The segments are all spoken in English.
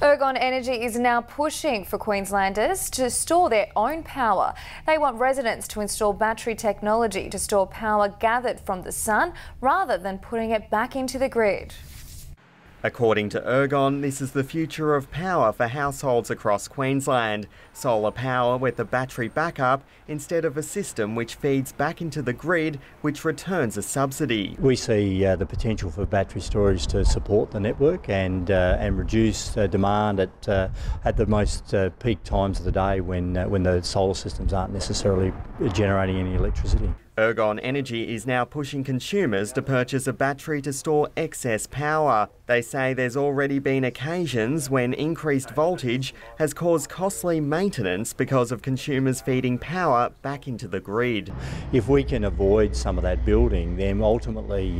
Ergon Energy is now pushing for Queenslanders to store their own power. They want residents to install battery technology to store power gathered from the sun rather than putting it back into the grid. According to Ergon, this is the future of power for households across Queensland. Solar power with a battery backup instead of a system which feeds back into the grid, which returns a subsidy. We see the potential for battery storage to support the network and reduce demand at the most peak times of the day when the solar systems aren't necessarily generating any electricity. Ergon Energy is now pushing consumers to purchase a battery to store excess power. They say there's already been occasions when increased voltage has caused costly maintenance because of consumers feeding power back into the grid. If we can avoid some of that building, then ultimately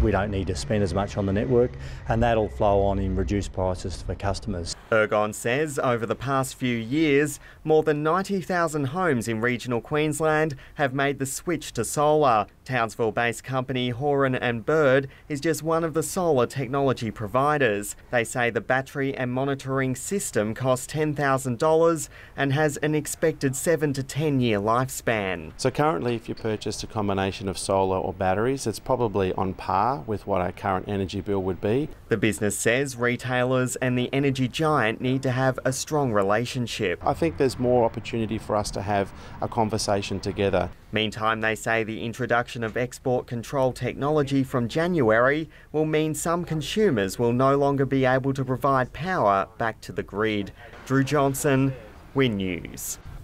we don't need to spend as much on the network, and that'll flow on in reduced prices for customers. Ergon says over the past few years, more than 90,000 homes in regional Queensland have made the switch to solar. Townsville-based company Horan and Bird is just one of the solar technology providers. They say the battery and monitoring system costs $10,000 and has an expected 7 to 10 year lifespan. So currently, if you purchased a combination of solar or batteries, it's probably on par with what our current energy bill would be. The business says retailers and the energy giant need to have a strong relationship. I think there's more opportunity for us to have a conversation together. Meantime, they say the introduction of export control technology from January will mean some consumers will no longer be able to provide power back to the grid. Drew Johnson, WIN News.